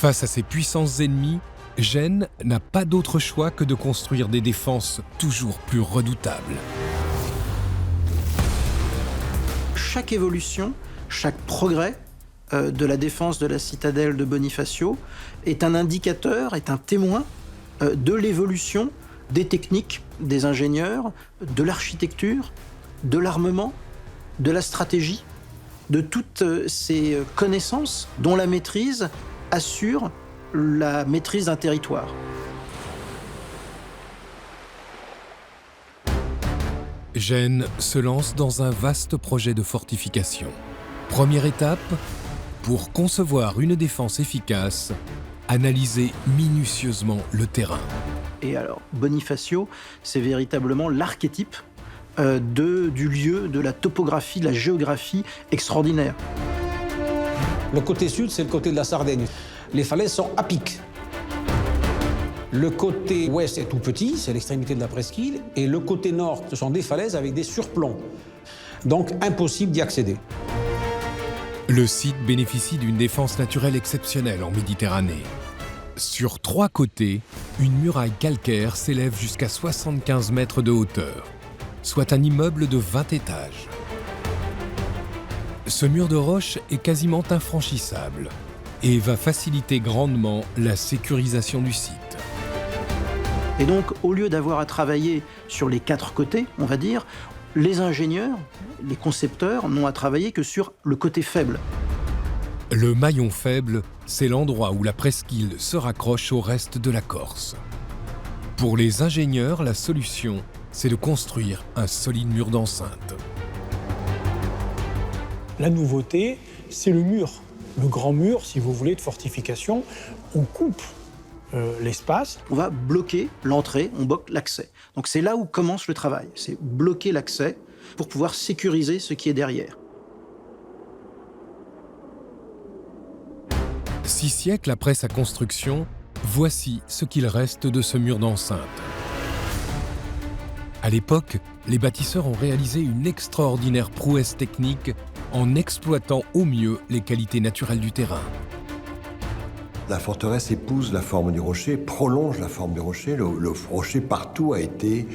Face à ces puissances ennemies, Gênes n'a pas d'autre choix que de construire des défenses toujours plus redoutables. Chaque évolution, chaque progrès de la défense de la citadelle de Bonifacio est un indicateur, est un témoin de l'évolution des techniques, des ingénieurs, de l'architecture, de l'armement, de la stratégie, de toutes ces connaissances dont la maîtrise assure la maîtrise d'un territoire. Gênes se lance dans un vaste projet de fortification. Première étape, pour concevoir une défense efficace, analyser minutieusement le terrain. Et alors, Bonifacio, c'est véritablement l'archétype du lieu, de la topographie, de la géographie extraordinaire. Le côté sud, c'est le côté de la Sardaigne. Les falaises sont à pic. Le côté ouest est tout petit, c'est l'extrémité de la presqu'île, et le côté nord, ce sont des falaises avec des surplombs. Donc, impossible d'y accéder. Le site bénéficie d'une défense naturelle exceptionnelle en Méditerranée. Sur 3 côtés, une muraille calcaire s'élève jusqu'à 75 mètres de hauteur, soit un immeuble de 20 étages. Ce mur de roche est quasiment infranchissable et va faciliter grandement la sécurisation du site. Et donc, au lieu d'avoir à travailler sur les 4 côtés, on va dire, les ingénieurs, les concepteurs n'ont à travailler que sur le côté faible. Le maillon faible, c'est l'endroit où la presqu'île se raccroche au reste de la Corse. Pour les ingénieurs, la solution, c'est de construire un solide mur d'enceinte. La nouveauté, c'est le mur. Le grand mur, si vous voulez, de fortification. On coupe l'espace. On va bloquer l'entrée, on bloque l'accès. Donc c'est là où commence le travail. C'est bloquer l'accès pour pouvoir sécuriser ce qui est derrière. 6 siècles après sa construction, voici ce qu'il reste de ce mur d'enceinte. À l'époque, les bâtisseurs ont réalisé une extraordinaire prouesse technique en exploitant au mieux les qualités naturelles du terrain. La forteresse épouse la forme du rocher, prolonge la forme du rocher. Le rocher partout a été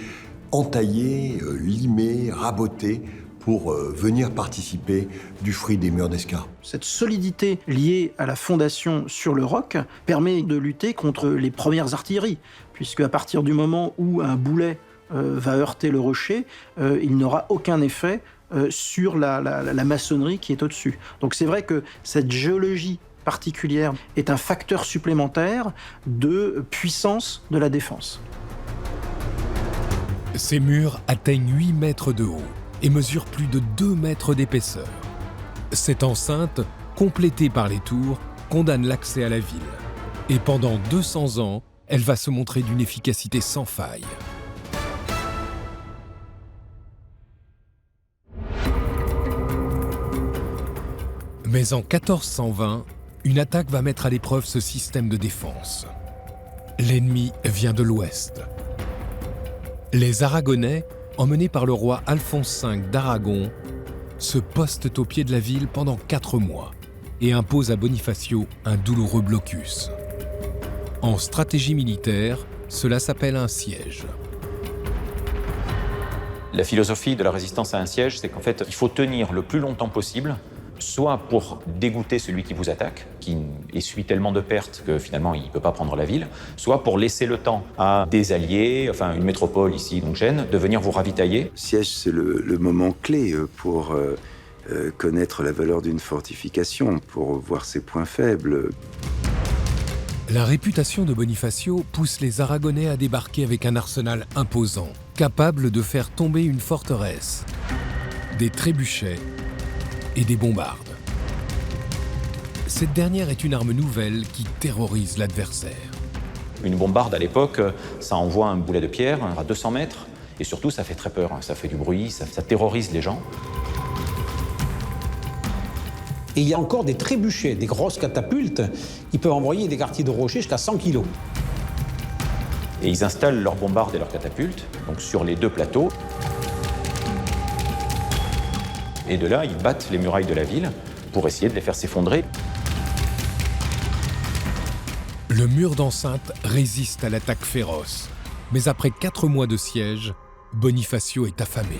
entaillé, limé, raboté pour venir participer du fruit des murs d'escarpe. Cette solidité liée à la fondation sur le roc permet de lutter contre les premières artilleries, puisque à partir du moment où un boulet va heurter le rocher, il n'aura aucun effet sur la maçonnerie qui est au-dessus. Donc c'est vrai que cette géologie particulière est un facteur supplémentaire de puissance de la défense. Ces murs atteignent 8 mètres de haut et mesurent plus de 2 mètres d'épaisseur. Cette enceinte, complétée par les tours, condamne l'accès à la ville. Et pendant 200 ans, elle va se montrer d'une efficacité sans faille. Mais en 1420, une attaque va mettre à l'épreuve ce système de défense. L'ennemi vient de l'ouest. Les Aragonais, emmenés par le roi Alphonse V d'Aragon, se postent au pied de la ville pendant 4 mois et imposent à Bonifacio un douloureux blocus. En stratégie militaire, cela s'appelle un siège. La philosophie de la résistance à un siège, c'est qu'en fait, il faut tenir le plus longtemps possible, soit pour dégoûter celui qui vous attaque, qui essuie tellement de pertes que finalement il ne peut pas prendre la ville, soit pour laisser le temps à des alliés, enfin une métropole ici, donc Gênes, de venir vous ravitailler. Le siège, c'est le moment clé pour connaître la valeur d'une fortification, pour voir ses points faibles. La réputation de Bonifacio pousse les Aragonais à débarquer avec un arsenal imposant, capable de faire tomber une forteresse, des trébuchets et des bombardes. Cette dernière est une arme nouvelle qui terrorise l'adversaire. Une bombarde à l'époque, ça envoie un boulet de pierre à 200 mètres et surtout ça fait très peur, ça fait du bruit, ça terrorise les gens. Et il y a encore des trébuchets, des grosses catapultes. Ils peuvent envoyer des quartiers de rochers jusqu'à 100 kilos. Et ils installent leurs bombardes et leurs catapultes donc sur les 2 plateaux. Et de là, ils battent les murailles de la ville pour essayer de les faire s'effondrer. Le mur d'enceinte résiste à l'attaque féroce, mais après 4 mois de siège, Bonifacio est affamé.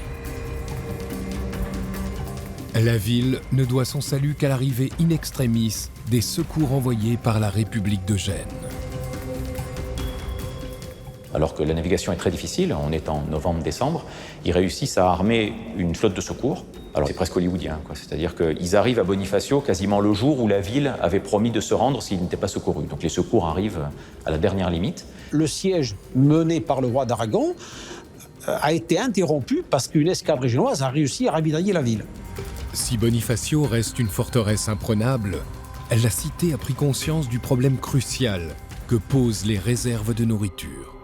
La ville ne doit son salut qu'à l'arrivée in extremis des secours envoyés par la République de Gênes. Alors que la navigation est très difficile, on est en novembre-décembre, ils réussissent à armer une flotte de secours. Alors c'est presque hollywoodien, quoi. C'est-à-dire qu'ils arrivent à Bonifacio quasiment le jour où la ville avait promis de se rendre s'ils n'étaient pas secourus. Donc les secours arrivent à la dernière limite. Le siège mené par le roi d'Aragon a été interrompu parce qu'une escadre génoise a réussi à ravitailler la ville. Si Bonifacio reste une forteresse imprenable, la cité a pris conscience du problème crucial que posent les réserves de nourriture.